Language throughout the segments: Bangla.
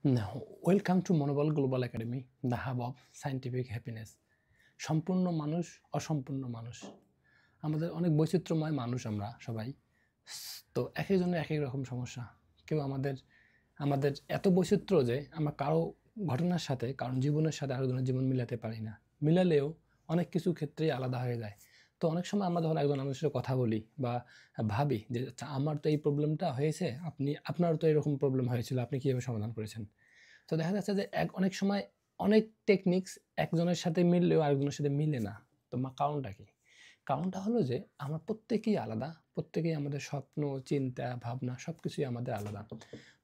ওয়েলকাম টু মনোবল global academy, the hub of scientific happiness. সম্পূর্ণ মানুষ, অসম্পূর্ণ মানুষ, আমাদের অনেক বৈচিত্র্যময় মানুষ আমরা সবাই। তো এক একজনের এক এক রকম সমস্যা। কেউ আমাদের আমাদের এত বৈচিত্র্য যে আমরা কারো ঘটনার সাথে, কারণ জীবনের সাথে আরেকজনের জীবন মিলাতে পারি না। মিলালেও অনেক কিছু ক্ষেত্রেই আলাদা হয়ে যায়। তো অনেক সময় আমরা যখন একজন আমাদের সাথে কথা বলি বা ভাবি যে আচ্ছা, আমার তো এই প্রবলেমটা হয়েছে, আপনারও তো এরকম প্রবলেম হয়েছিল, আপনি কীভাবে সমাধান করেছেন? তো দেখা যাচ্ছে যে অনেক সময় অনেক টেকনিক্স একজনের সাথে মিললেও আরেকজনের সাথে মিলে না। তো কারণটা কি? কারণটা হলো যে আমরা প্রত্যেকেই আলাদা। প্রত্যেকেই আমাদের স্বপ্ন, চিন্তা, ভাবনা সবকিছুই আমাদের আলাদা।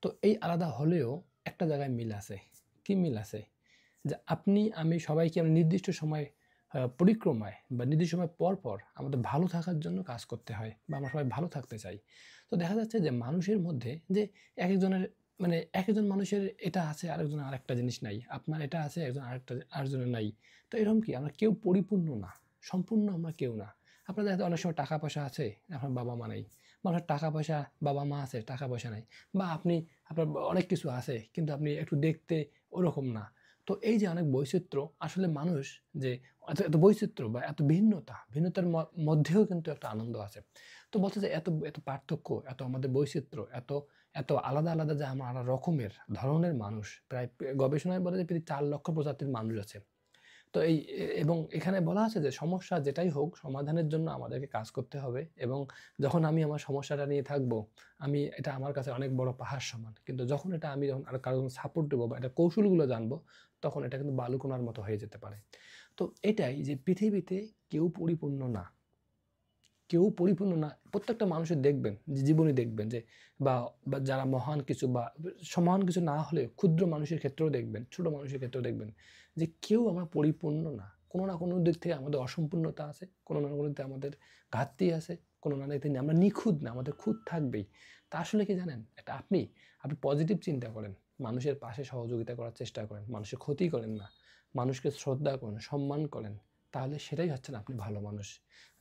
তো এই আলাদা হলেও একটা জায়গায় মিল আছে। কি মিল আছে? যে আপনি, আমি সবাইকে আমরা নির্দিষ্ট সময় পরিক্রমায় বা নির্দিষ্ট সময় পর, পর আমাদের ভালো থাকার জন্য কাজ করতে হয় বা আমরা সবাই ভালো থাকতে চাই। তো দেখা যাচ্ছে যে মানুষের মধ্যে যে একেকজনের একেকজন মানুষের এটা আছে, আরেকজনের আরেকটা জিনিস নাই। আপনার এটা আছে, আরেকজনের নাই। তো এরকম কি আমরা কেউ পরিপূর্ণ না। সম্পূর্ণ আমরা কেউ না। আপনার দেখা যায় অনেক সময় টাকা-পয়সা আছে, আপনার বাবা-মা নাই। বা আপনার টাকা-পয়সা, বাবা-মা আছে, টাকা-পয়সা নাই। বা আপনার অনেক কিছু আছে কিন্তু আপনি একটু দেখতে ওরকম না। তো এই যে অনেক বৈচিত্র্য, আসলে মানুষ যে এত বৈচিত্র্য বা এত ভিন্নতার মধ্যেও কিন্তু একটা আনন্দ আছে। তো বলছে যে এত পার্থক্য, এত আমাদের বৈচিত্র্য, এত আলাদা, আলাদা যে আমরা আলাদা রকমের ধরনের মানুষ। প্রায় গবেষণায় বলে যে প্রায় ৪ লক্ষ প্রজাতির মানুষ আছে। তো এবং এখানে বলা আছে যে সমস্যা যেটাই হোক সমাধানের জন্য আমাদেরকে কাজ করতে হবে, এবং যখন আমি আমার সমস্যাটা নিয়ে থাকবো, এটা আমার কাছে অনেক বড় পাহাড় সমান। কিন্তু যখন আর কারো সাপোর্ট দেবো বা এটা কৌশলগুলো জানবো, তখন এটা কিন্তু বালুকণার মতো হয়ে যেতে পারে। তো এটাই যে পৃথিবীতে কেউ পরিপূর্ণ না। কেউ পরিপূর্ণ না। প্রত্যেকটা মানুষের দেখবেন যে জীবনে দেখবেন যে বা বা যারা মহান কিছু বা মহান কিছু না হলেও ক্ষুদ্র মানুষের ক্ষেত্রেও দেখবেন, ছোট মানুষের ক্ষেত্রেও দেখবেন যে কেউ আমরা পরিপূর্ণ না। কোনো না কোনো দিক থেকে আমাদের অসম্পূর্ণতা আছে, কোনো না কোনো দিক থেকে আমাদের ঘাটতি আছে, কোনো না দিক থেকে আমরা নিখুঁত না, আমাদের খুঁত থাকবেই। তা আসলে কি জানেন? এটা আপনি পজিটিভ চিন্তা করেন, মানুষের পাশে সহযোগিতা করার চেষ্টা করেন, মানুষের ক্ষতি করেন না, মানুষকে শ্রদ্ধা করেন, সম্মান করেন, তাহলে সেটাই হচ্ছেন আপনি ভালো মানুষ।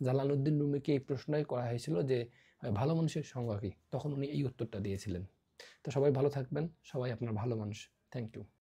জালালউদ্দিন রুমিকে এই প্রশ্নই করা হয়েছিল যে ভালো মানুষের সংজ্ঞা কী? তখন উনি এই উত্তরটা দিয়েছিলেন। তো সবাই ভালো থাকবেন, সবাই আপনার ভালো মানুষ। Thank you.